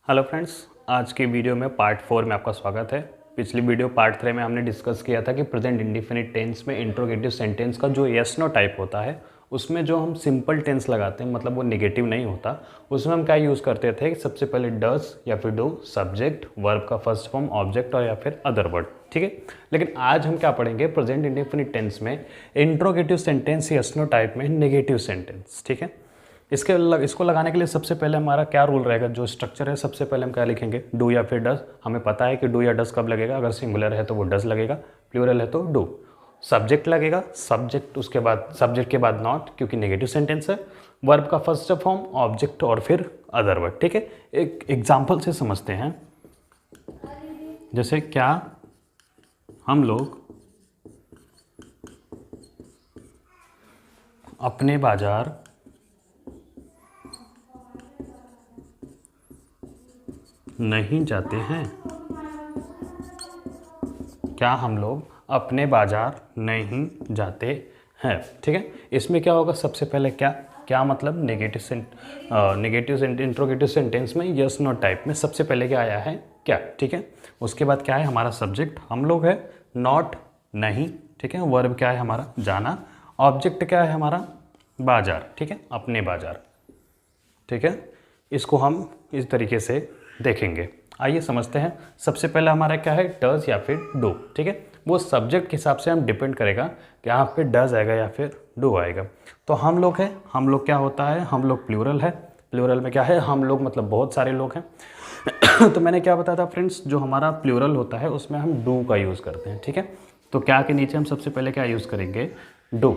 Hello friends, आज की video में पार्ट 4 में आपका स्वागत है। पिछली वीडियो पार्ट 3 में हमने डिस्कस किया था कि प्रेजेंट इंडेफिनिट टेंस में इंट्रोगेटिव सेंटेंस का जो यस नो टाइप होता है उसमें जो हम सिंपल टेंस लगाते हैं, मतलब वो नेगेटिव नहीं होता, उसमें हम क्या यूज़ करते थे कि सबसे पहले डस या फिर डू, सब्जेक्ट, वर्ब का फर्स्ट फॉर्म, ऑब्जेक्ट और या फिर अदर वर्ड। ठीक है, लेकिन आज हम क्या पढ़ेंगे प्रेजेंट इंडेफिनिट टेंस में interrogative sentence yes no type में नेगेटिव सेंटेंस। ठीक है, इसको लगाने के लिए सबसे पहले हमारा क्या रूल रहेगा, जो स्ट्रक्चर है, सबसे पहले हम क्या लिखेंगे, डू या फिर डस। हमें पता है कि डू या डस कब लगेगा, अगर सिंगुलर है तो वो डस लगेगा, प्लूरल है तो डू। सब्जेक्ट लगेगा, सब्जेक्ट उसके बाद सब्जेक्ट के बाद नॉट, क्योंकि नेगेटिव सेंटेंस है। वर्ब का फर्स्ट फॉर्म, ऑब्जेक्ट और फिर अदर वर्ड। ठीक है, एक एग्जाम्पल से समझते हैं। जैसे क्या हम लोग अपने बाजार नहीं जाते हैं। क्या हम लोग अपने बाजार नहीं जाते हैं। ठीक है, इसमें क्या होगा, सबसे पहले क्या मतलब नेगेटिव इंट्रोगेटिव सेंटेंस में यस नो टाइप में सबसे पहले क्या आया है, क्या। ठीक है, उसके बाद क्या है, हमारा सब्जेक्ट हम लोग है, नॉट नहीं। ठीक है, वर्ब क्या है हमारा, जाना। ऑब्जेक्ट क्या है हमारा, बाजार। ठीक है, अपने बाजार। ठीक है, इसको हम इस तरीके से देखेंगे। आइए समझते हैं। सबसे पहले हमारा क्या है, डज या फिर डू। ठीक है, वो सब्जेक्ट के हिसाब से हम डिपेंड करेगा कि यहाँ पे डज आएगा या फिर डू आएगा। तो हम लोग है, हम लोग क्या होता है, हम लोग प्लूरल है। प्लूरल में क्या है, हम लोग मतलब बहुत सारे लोग हैं। तो मैंने क्या बताया था फ्रेंड्स, जो हमारा प्लूरल होता है उसमें हम डू का यूज़ करते हैं। ठीक है, तो क्या के नीचे हम सबसे पहले क्या यूज़ करेंगे, डू।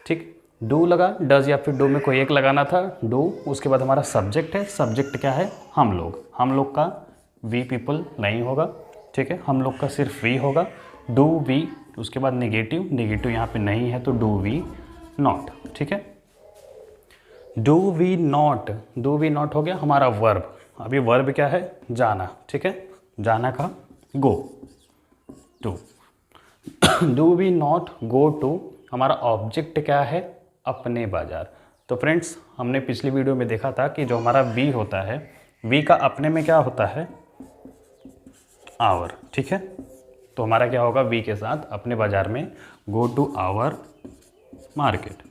ठीक, डू लगा, डज या फिर डू में कोई एक लगाना था, डू। उसके बाद हमारा सब्जेक्ट है, सब्जेक्ट क्या है, हम लोग का वी पीपल नहीं होगा। ठीक है, हम लोग का सिर्फ वी होगा, डू वी। उसके बाद नेगेटिव यहाँ पे नहीं है तो डू वी नॉट। ठीक है, डू वी नॉट हो गया हमारा वर्ब। अभी वर्ब क्या है, जाना। ठीक है, जाना का go to. Do we not go to, हमारा ऑब्जेक्ट क्या है, अपने बाजार। तो फ्रेंड्स, हमने पिछली वीडियो में देखा था कि जो हमारा वी होता है, वी का अपने में क्या होता है, आवर। ठीक है, तो हमारा क्या होगा, वी के साथ अपने बाजार में, go to our market,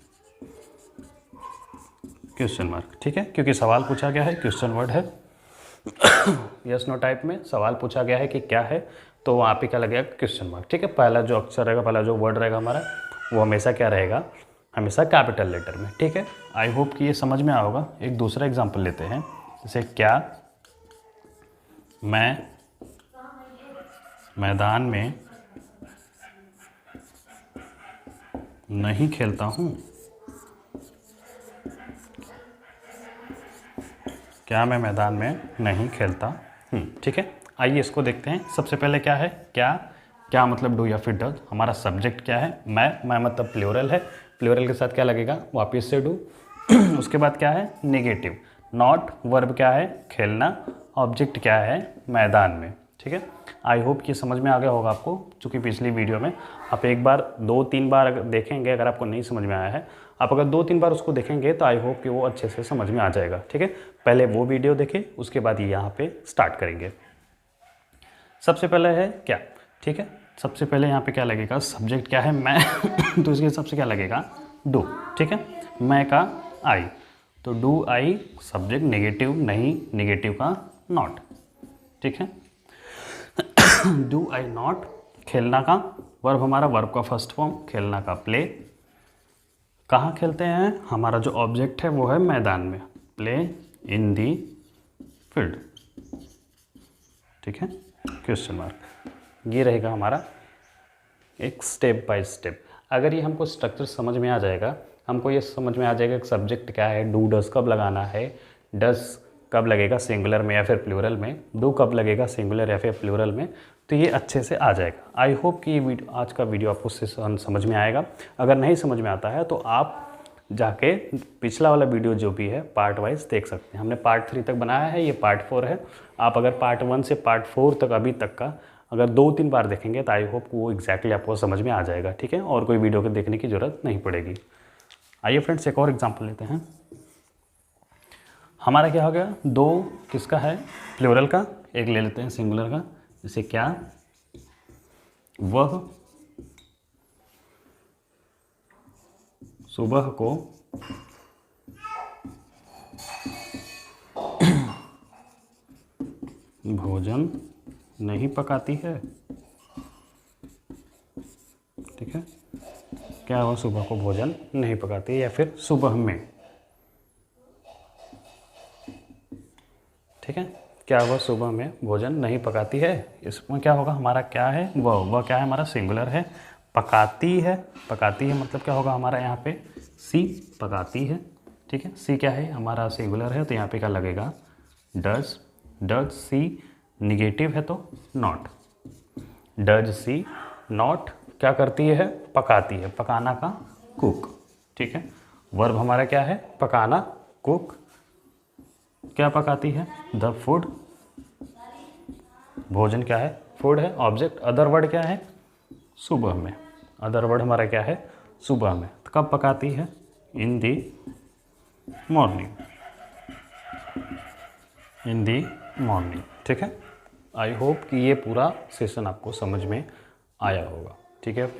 question mark. ठीक है, क्योंकि सवाल पूछा गया है, क्वेश्चन वर्ड है। यस नो टाइप में सवाल पूछा गया है कि क्या है, तो वहाँ पे क्या लगेगा, क्वेश्चन मार्क। ठीक है, पहला जो अक्षर रहेगा, पहला जो वर्ड रहेगा हमारा, वो हमेशा क्या रहेगा, हमेशा कैपिटल लेटर में। ठीक है, आई होप कि ये समझ में आया होगा। एक दूसरा एग्जांपल लेते हैं। जैसे क्या मैं मैदान में नहीं खेलता हूँ। क्या मैं मैदान में नहीं खेलता हूँ। ठीक है, आइए इसको देखते हैं। सबसे पहले क्या है, क्या मतलब डू या फिर डज। हमारा सब्जेक्ट क्या है, मैं मतलब प्लूरल है, प्लूरल के साथ क्या लगेगा, वापस से डू। उसके बाद क्या है, नेगेटिव, नॉट। वर्ब क्या है, खेलना। ऑब्जेक्ट क्या है, मैदान में। ठीक है, आई होप कि समझ में आ गया होगा आपको, क्योंकि पिछली वीडियो में आप एक बार 2-3 बार अगर देखेंगे, अगर आपको नहीं समझ में आया है, आप अगर 2-3 बार उसको देखेंगे तो आई होप कि वो अच्छे से समझ में आ जाएगा। ठीक है, पहले वो वीडियो देखें, उसके बाद ये यहाँ पे स्टार्ट करेंगे। सबसे पहले है क्या। ठीक है, सबसे पहले यहाँ पे क्या लगेगा, सब्जेक्ट क्या है, मैं। तो इसके हिसाब से क्या लगेगा, डू। ठीक है, मैं का आई, तो डू आई सब्जेक्ट, नेगेटिव नहीं, नेगेटिव का नॉट। ठीक है, डू आई नॉट। खेलना का वर्ब, हमारा वर्ब का फर्स्ट फॉर्म, खेलना का प्ले। कहाँ खेलते हैं, हमारा जो ऑब्जेक्ट है वो है मैदान में, प्ले इन दी फील्ड। ठीक है, क्वेश्चन मार्क। ये रहेगा हमारा एक स्टेप बाय स्टेप। अगर ये हमको स्ट्रक्चर समझ में आ जाएगा, हमको ये समझ में आ जाएगा कि सब्जेक्ट क्या है, डू डस कब लगाना है, डस कब लगेगा सिंगुलर में या फिर प्लूरल में, डू कब लगेगा सिंगुलर या फिर प्लूरल में, तो ये अच्छे से आ जाएगा। आई होप कि ये आज का वीडियो आपको समझ में आएगा। अगर नहीं समझ में आता है तो आप जाके पिछला वाला वीडियो जो भी है पार्ट वाइज देख सकते हैं। हमने पार्ट 3 तक बनाया है, ये पार्ट 4 है। आप अगर पार्ट 1 से पार्ट 4 तक अभी तक का अगर 2-3 बार देखेंगे तो आई होप वो एग्जैक्टली आपको समझ में आ जाएगा। ठीक है, और कोई वीडियो को देखने की ज़रूरत नहीं पड़ेगी। आइए फ्रेंड्स, एक और एग्जांपल लेते हैं। हमारा क्या हो गया, दो किसका है, प्लूरल का, एक ले लेते हैं सिंगुलर का, जैसे क्या, वह सुबह को भोजन नहीं पकाती है। ठीक है, क्या वह सुबह को भोजन नहीं पकाती है, या फिर सुबह में। ठीक है, क्या वह सुबह में भोजन नहीं पकाती है। इसमें क्या होगा, हमारा क्या है, वह क्या है, हमारा सिंगुलर है। पकाती है, पकाती है मतलब क्या होगा हमारा यहाँ पे, सी पकाती है। ठीक है, सी क्या है, हमारा सिंगुलर है, तो यहाँ पे क्या लगेगा, डज। डज सी निगेटिव है तो नॉट। डज सी नॉट क्या करती है, पकाती है, पकाना का कुक। ठीक है, वर्ब हमारा क्या है, पकाना, कुक। क्या पकाती है, द फूड। भोजन क्या है, फूड है, ऑब्जेक्ट। अदर वर्ड क्या है, सुबह में। अदर वर्ड हमारा क्या है, सुबह में। तो कब पकाती है, इन दी मॉर्निंग। इन दी मॉर्निंग। ठीक है, आई होप कि ये पूरा सेशन आपको समझ में आया होगा। ठीक है,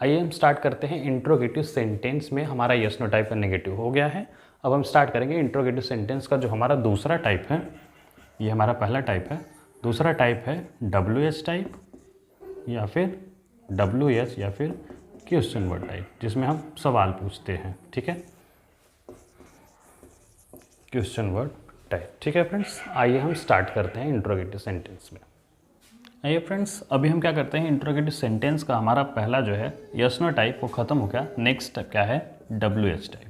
आइए हम स्टार्ट करते हैं। इंट्रोगेटिव सेंटेंस में हमारा यस नो टाइप का नेगेटिव हो गया है। अब हम स्टार्ट करेंगे इंट्रोगेटिव सेंटेंस का जो हमारा दूसरा टाइप है। ये हमारा पहला टाइप है, दूसरा टाइप है WH टाइप या फिर WH या फिर क्वेश्चन वर्ड टाइप, जिसमें हम सवाल पूछते हैं। ठीक है, क्वेश्चन वर्ड टाइप। ठीक है फ्रेंड्स, आइए हम स्टार्ट करते हैं इंट्रोगेटिव सेंटेंस में। आइए फ्रेंड्स, अभी हम क्या करते हैं, इंट्रोगेटिव सेंटेंस का हमारा पहला जो है यस नो टाइप वो ख़त्म हो गया। नेक्स्ट क्या है, WH टाइप।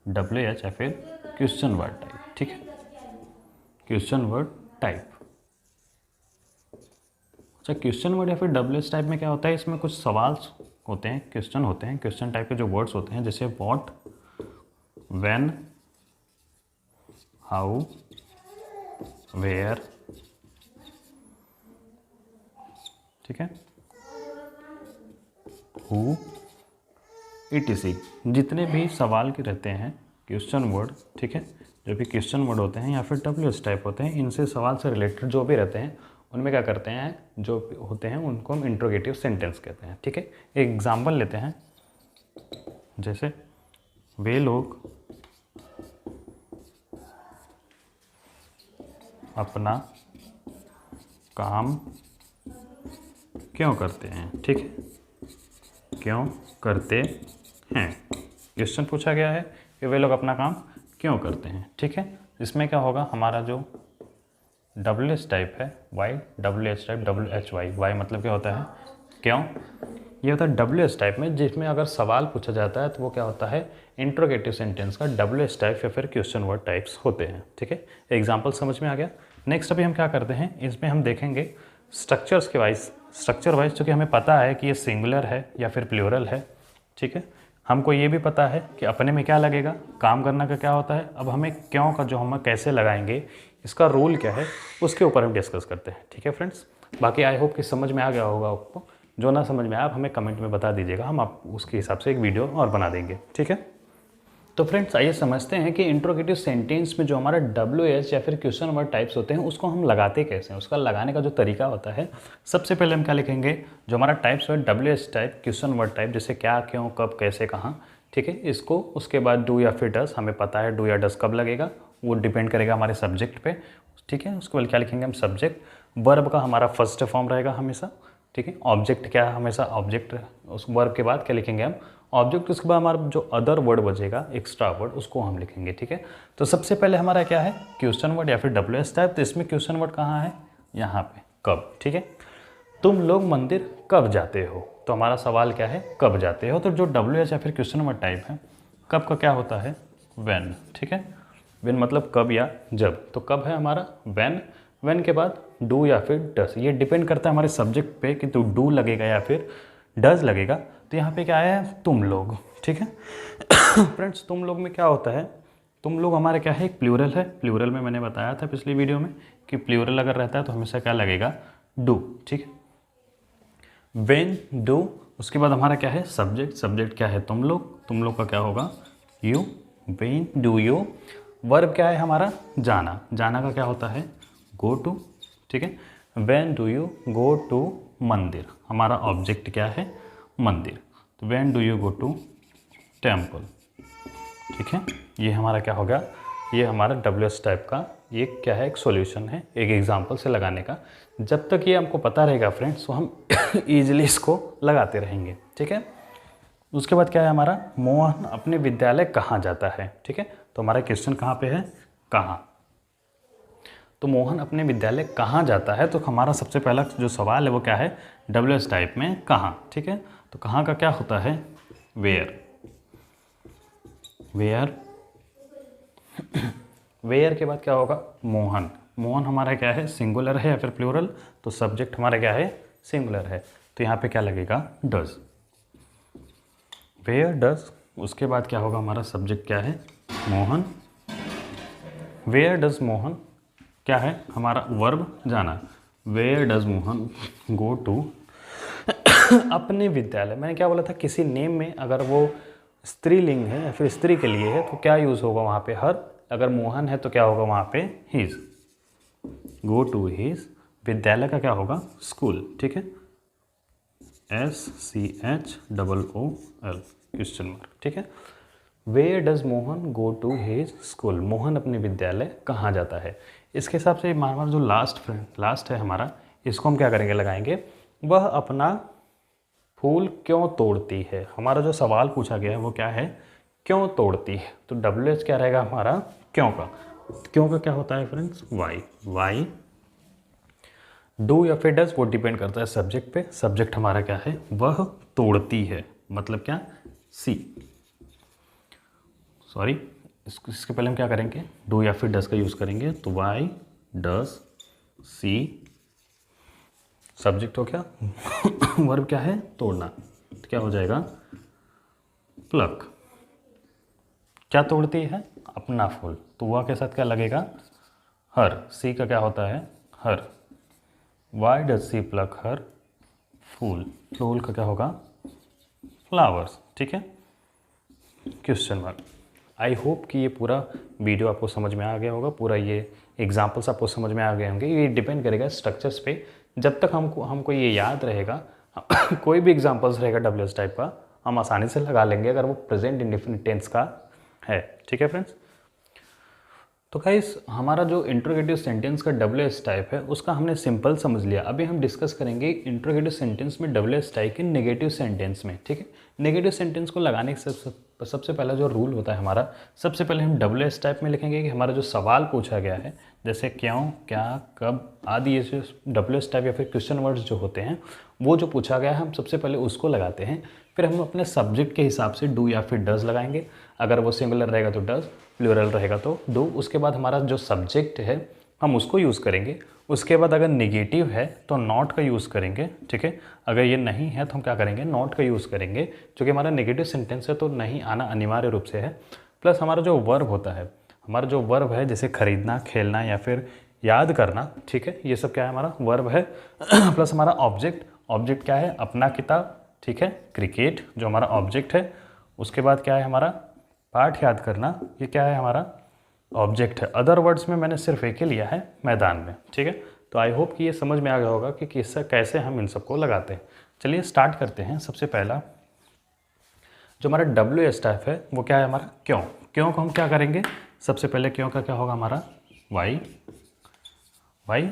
WH या फिर क्वेश्चन वर्ड टाइप। ठीक है, क्वेश्चन वर्ड टाइप। अच्छा, क्वेश्चन वर्ड या फिर WH टाइप में क्या होता है, इसमें कुछ सवाल होते हैं, क्वेश्चन होते हैं, क्वेश्चन टाइप के जो वर्ड्स होते हैं, जैसे व्हाट, व्हेन, हाउ, वेयर। ठीक है, हु, ETC। जितने भी सवाल के रहते हैं क्वेश्चन वर्ड, ठीक है, जो भी क्वेश्चन वर्ड होते हैं या फिर WH टाइप होते हैं, इनसे सवाल से रिलेटेड जो भी रहते हैं, उनमें क्या करते हैं, जो होते हैं उनको हम इंट्रोगेटिव सेंटेंस कहते हैं। ठीक है, एक एग्जाम्पल लेते हैं, जैसे वे लोग अपना काम क्यों करते हैं। ठीक है, क्यों करते हैं, क्वेश्चन पूछा गया है कि वे लोग अपना काम क्यों करते हैं। ठीक है, इसमें क्या होगा, हमारा जो WH टाइप है, why, WH type, WHY। Why मतलब क्या होता है, क्यों। ये होता है WH टाइप में, जिसमें अगर सवाल पूछा जाता है तो वो क्या होता है, इंट्रोगेटिव सेंटेंस का WH टाइप या फिर क्वेश्चन वर्ड टाइप्स होते हैं। ठीक है, एग्जाम्पल समझ में आ गया। नेक्स्ट अभी हम क्या करते हैं, इसमें हम देखेंगे स्ट्रक्चर्स के वाइज। स्ट्रक्चर वाइज चूँकि हमें पता है कि ये सिंगुलर है या फिर प्लूरल है। ठीक है, हमको ये भी पता है कि अपने में क्या लगेगा, काम करना का क्या होता है। अब हमें क्यों का जो हम कैसे लगाएंगे, इसका रूल क्या है, उसके ऊपर हम डिस्कस करते हैं। ठीक है फ्रेंड्स, बाकी आई होप कि समझ में आ गया होगा आपको। जो ना समझ में आया आप हमें कमेंट में बता दीजिएगा, हम आप उसके हिसाब से एक वीडियो और बना देंगे। ठीक है, तो फ्रेंड्स आइए समझते हैं कि इंट्रोगेटिव सेंटेंस में जो हमारा WH या फिर क्वेश्चन वर्ड टाइप्स होते हैं, उसको हम लगाते कैसे हैं, उसका लगाने का जो तरीका होता है। सबसे पहले हम क्या लिखेंगे, जो हमारा टाइप्स है WH type, question word type, जैसे क्या, क्यों, कब, कैसे, कहाँ। ठीक है, इसको उसके बाद डू या फिर डस, हमें पता है डू या डस कब लगेगा, वो डिपेंड करेगा हमारे सब्जेक्ट पे। ठीक है, उसके बाद क्या लिखेंगे हम, सब्जेक्ट। वर्ब का हमारा फर्स्ट फॉर्म रहेगा हमेशा। ठीक है, ऑब्जेक्ट क्या है, हमेशा ऑब्जेक्ट। उस वर्ब के बाद क्या लिखेंगे हम, ऑब्जेक्ट। उसके बाद हमारा जो अदर वर्ड बचेगा, एक्स्ट्रा वर्ड, उसको हम लिखेंगे। ठीक है, तो सबसे पहले हमारा क्या है, क्वेश्चन वर्ड या फिर WH टाइप। तो इसमें क्वेश्चन वर्ड कहाँ है, यहाँ पे, कब। ठीक है, तुम लोग मंदिर कब जाते हो, तो हमारा सवाल क्या है, कब जाते हो। तो जो WH या फिर क्वेश्चन वर्ड टाइप है, कब का क्या होता है, व्हेन। ठीक है, व्हेन मतलब कब या जब, तो कब है हमारा व्हेन। व्हेन के बाद डू या फिर डस, ये डिपेंड करता है हमारे सब्जेक्ट पे कि तो डू लगेगा या फिर डज लगेगा। तो यहाँ पे क्या आया है, तुम लोग। ठीक है फ्रेंड्स, तुम लोग में क्या होता है, तुम लोग हमारे क्या है, एक प्लूरल है। प्लूरल में मैंने बताया था पिछली वीडियो में कि प्लूरल अगर रहता है तो हमेशा क्या लगेगा, डू। ठीक है, व्हेन, डू। उसके बाद हमारा क्या है, सब्जेक्ट। सब्जेक्ट क्या है, तुम लोग। तुम लोग का क्या होगा, you. When do you verb क्या है हमारा, जाना। जाना का क्या होता है, गो टू, ठीक है। When do you go to mandir, हमारा ऑब्जेक्ट क्या है, मंदिर। तो when do you go to temple, ठीक है। ये हमारा क्या होगा, ये हमारा WH टाइप का ये क्या है, एक सॉल्यूशन है एक एग्जांपल से लगाने का। जब तक ये हमको पता रहेगा फ्रेंड्स तो हम ईजिली इसको लगाते रहेंगे, ठीक है। उसके बाद क्या है हमारा, मोहन अपने विद्यालय कहाँ जाता है, ठीक है। तो हमारा क्वेश्चन कहाँ पे है, कहाँ। तो मोहन अपने विद्यालय कहाँ जाता है, तो हमारा सबसे पहला जो सवाल है वो क्या है, WH टाइप में कहाँ, ठीक है। तो कहाँ का क्या होता है, वेयर। वेयर वेयर के बाद क्या होगा, मोहन। मोहन हमारा क्या है, सिंगुलर है या फिर प्लूरल, तो सब्जेक्ट हमारा क्या है, सिंगुलर है। तो यहाँ पे क्या लगेगा, डज। वेयर डज, उसके बाद क्या होगा, हमारा सब्जेक्ट क्या है, मोहन। वेयर डज मोहन क्या है, हमारा वर्ब जाना। Where does Mohan go to अपने विद्यालय। मैंने क्या बोला था, किसी नेम में अगर वो स्त्रीलिंग है या फिर स्त्री के लिए है तो क्या यूज़ होगा वहाँ पे, हर। अगर मोहन है तो क्या होगा वहाँ पे, हिज। गो टू हिज, विद्यालय का क्या होगा, स्कूल, ठीक है। SCHOOL क्वेश्चन मार्क, ठीक है। Where does Mohan go to his school, Mohan अपने विद्यालय कहाँ जाता है। इसके हिसाब से हमारा जो लास्ट है हमारा, इसको हम क्या करेंगे, लगाएंगे। वह अपना फूल क्यों तोड़ती है, हमारा जो सवाल पूछा गया है वो क्या है, क्यों तोड़ती है। तो WH क्या रहेगा हमारा, क्यों का। क्यों का क्या होता है फ्रेंड्स, वाई। वाई डू या फिर डज वो डिपेंड करता है सब्जेक्ट पे। सब्जेक्ट हमारा क्या है, वह तोड़ती है, मतलब क्या, सी। सॉरी, इसके पहले हम क्या करेंगे, डू या फिर डज का यूज़ करेंगे। तो वाई डज सी, सब्जेक्ट हो क्या वर्ब क्या है, तोड़ना। तो क्या हो जाएगा, प्लक। क्या तोड़ती है, अपना फूल। तो वह के साथ क्या लगेगा, हर। सी का क्या होता है, हर। वाई डज सी प्लक हर फूल। फूल का क्या होगा, फ्लावर्स, ठीक है। Question mark. आई होप कि ये पूरा वीडियो आपको समझ में आ गया होगा, पूरा ये एग्जाम्पल्स आपको समझ में आ गए होंगे। ये डिपेंड करेगा स्ट्रक्चर्स पे। जब तक हमको ये याद रहेगा कोई भी एग्जाम्पल्स रहेगा WH टाइप का हम आसानी से लगा लेंगे, अगर वो प्रेजेंट इंडेफिनिट टेंस का है, ठीक है फ्रेंड्स। तो गाइस हमारा जो इंट्रोगेटिव सेंटेंस का WH टाइप है उसका हमने सिंपल समझ लिया। अभी हम डिस्कस करेंगे इंट्रोगेटिव सेंटेंस में WH टाइप के नेगेटिव सेंटेंस में, ठीक है। नेगेटिव सेंटेंस को लगाने के सबसे पहला जो रूल होता है हमारा, सबसे पहले हम WH टाइप में लिखेंगे कि हमारा जो सवाल पूछा गया है, जैसे क्यों, क्या, कब आदि, ये जो WH टाइप या फिर क्वेश्चन वर्ड्स जो होते हैं वो जो पूछा गया है हम सबसे पहले उसको लगाते हैं। फिर हम अपने सब्जेक्ट के हिसाब से डू या फिर डज लगाएंगे। अगर वो सिंगुलर रहेगा तो डज, प्लूरल रहेगा तो डू। उसके बाद हमारा जो सब्जेक्ट है हम उसको यूज़ करेंगे। उसके बाद अगर नेगेटिव है तो नॉट का यूज़ करेंगे, ठीक है। अगर ये नहीं है तो हम क्या करेंगे, नॉट का यूज़ करेंगे। क्योंकि हमारा नेगेटिव सेंटेंस है तो नहीं आना अनिवार्य रूप से है। प्लस हमारा जो वर्ब होता है, हमारा जो वर्ब है जैसे खरीदना, खेलना या फिर याद करना, ठीक है, ये सब क्या है, हमारा वर्ब है। प्लस हमारा ऑब्जेक्ट क्या है, अपना किताब, ठीक है। क्रिकेट जो हमारा ऑब्जेक्ट है। उसके बाद क्या है हमारा, पाठ याद करना, ये क्या है हमारा ऑब्जेक्ट है। अदर वर्ड्स में मैंने सिर्फ एक ही लिया है, मैदान में, ठीक है। तो आई होप कि ये समझ में आ गया होगा कि कैसे हम इन सबको लगाते हैं। चलिए स्टार्ट करते हैं। सबसे पहला जो हमारा WH टाइप है वो क्या है हमारा, क्यों। क्यों को हम क्या करेंगे, सबसे पहले क्यों का क्या होगा हमारा, वाई।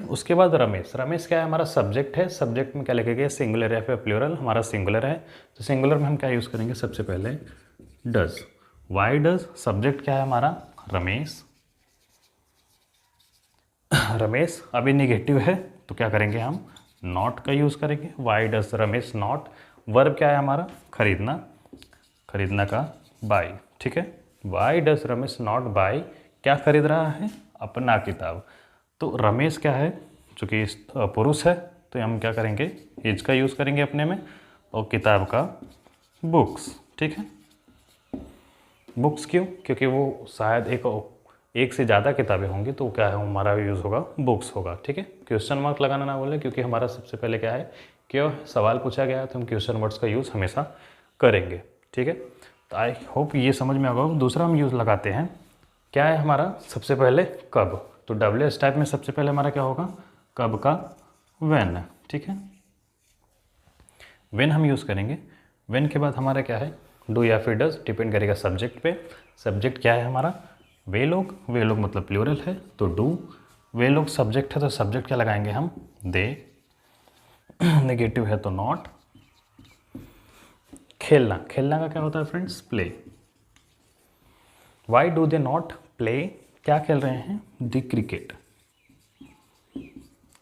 उसके बाद रमेश क्या है हमारा सब्जेक्ट है। सब्जेक्ट में क्या लिखेंगे, सिंगुलर या फिर प्लूरल, हमारा सिंगुलर है। तो सिंगुलर में हम क्या यूज़ करेंगे, सबसे पहले डज। वाई डज, सब्जेक्ट क्या है हमारा, रमेश अभी निगेटिव है तो क्या करेंगे हम, नॉट का यूज़ करेंगे। Why does Ramesh not. Verb क्या है हमारा, खरीदना का बाई, ठीक है। Why does Ramesh not by, क्या खरीद रहा है, अपना किताब। तो रमेश क्या है, चूँकि पुरुष है तो हम क्या करेंगे, हिज का यूज़ करेंगे अपने में, और किताब का बुक्स, ठीक है। बुक्स क्यों, क्योंकि वो शायद एक से ज़्यादा किताबें होंगी तो क्या है हमारा यूज़ होगा, बुक्स होगा, ठीक है। क्वेश्चन मार्क लगाना ना बोले, क्योंकि हमारा सबसे पहले क्या है, क्यों सवाल पूछा गया है तो हम क्वेश्चन वर्ड्स का यूज़ हमेशा करेंगे, ठीक है। तो आई होप ये समझ में आ गया। दूसरा हम यूज़ लगाते हैं क्या है हमारा सबसे पहले कब, तो WH टाइप में सबसे पहले हमारा क्या होगा, कब का व्हेन, ठीक है। व्हेन हम यूज़ करेंगे, व्हेन के बाद हमारा क्या है, डू या फिर डज, डिपेंड करेगा सब्जेक्ट पे। सब्जेक्ट क्या है हमारा, वे लोग मतलब प्लूरल है तो डू, वे लोग सब्जेक्ट है तो सब्जेक्ट क्या लगाएंगे हम, दे, नेगेटिव है तो नॉट। खेलना, खेलना का क्या होता है friends, play. Why do they not play, क्या खेल रहे हैं, द क्रिकेट,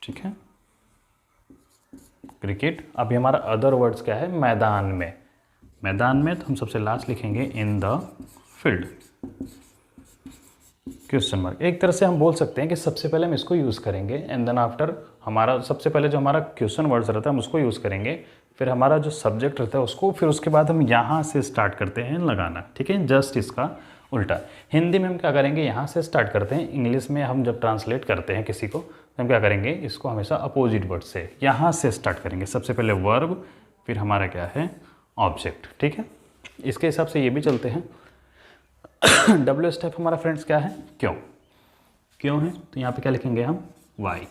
ठीक है, क्रिकेट। अभी हमारा अदर वर्ड्स क्या है, मैदान में, मैदान में तो हम सबसे लास्ट लिखेंगे in the field, question mark. एक तरह से हम बोल सकते हैं कि सबसे पहले हम इसको यूज़ करेंगे एंड देन आफ्टर हमारा सबसे पहले जो हमारा क्वेश्चन वर्ड्स रहता है हम उसको यूज़ करेंगे, फिर हमारा जो सब्जेक्ट रहता है उसको, फिर उसके बाद हम यहाँ से स्टार्ट करते हैं लगाना, ठीक है। जस्ट इसका उल्टा, हिंदी में हम क्या करेंगे, यहाँ से स्टार्ट करते हैं, इंग्लिश में हम जब ट्रांसलेट करते हैं किसी को तो हम क्या करेंगे, इसको हमेशा अपोजिट वर्ड से यहाँ से स्टार्ट करेंगे। सबसे पहले वर्ब, फिर हमारा क्या है, ऑब्जेक्ट, ठीक है। इसके हिसाब से ये भी चलते हैं। WH टाइप हमारा फ्रेंड्स क्या है, क्यों, क्यों है तो यहाँ पे क्या लिखेंगे हम, वाई,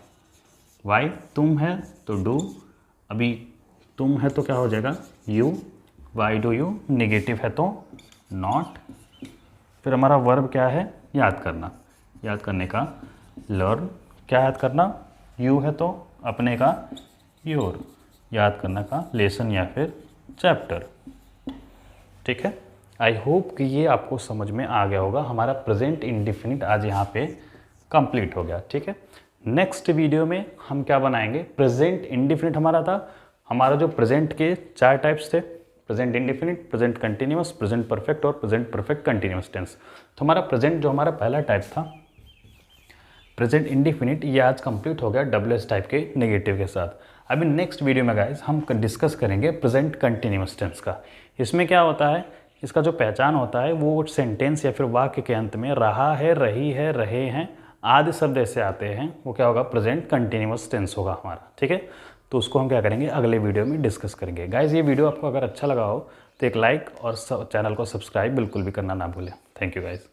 वाई। तुम है तो डू, अभी तुम है तो क्या हो जाएगा, you, why do you, negative है तो नॉट। फिर हमारा वर्ब क्या है, याद करना, याद करने का लर्न, क्या याद करना, यू है तो अपने का योर, याद करने का लेसन या फिर चैप्टर, ठीक है। आई होप कि ये आपको समझ में आ गया होगा। हमारा प्रेजेंट इंडेफिनिट आज यहाँ पे कंप्लीट हो गया, ठीक है। नेक्स्ट वीडियो में हम क्या बनाएंगे, प्रेजेंट इंडेफिनिट हमारा था, हमारा जो प्रेजेंट के 4 टाइप्स थे, present indefinite, present continuous, present perfect और प्रेजेंट परफेक्ट कंटिन्यूअस टेंस। तो हमारा प्रेजेंट जो हमारा पहला टाइप था प्रेजेंट इंडेफिनिट, ये आज कंप्लीट हो गया WH टाइप के नेगेटिव के साथ। अभी नेक्स्ट वीडियो में गाइस हम डिस्कस करेंगे प्रेजेंट कंटिन्यूअस टेंस का। इसमें क्या होता है, इसका जो पहचान होता है वो सेंटेंस या फिर वाक्य के अंत में रहा है, रही है, रहे हैं आदि शब्द ऐसे आते हैं, वो क्या होगा, प्रेजेंट कंटिन्यूअस टेंस होगा हमारा, ठीक है। तो उसको हम क्या करेंगे, अगले वीडियो में डिस्कस करेंगे। गाइज ये वीडियो आपको अगर अच्छा लगा हो तो एक लाइक और चैनल को सब्सक्राइब बिल्कुल भी करना ना भूलें। Thank you guys.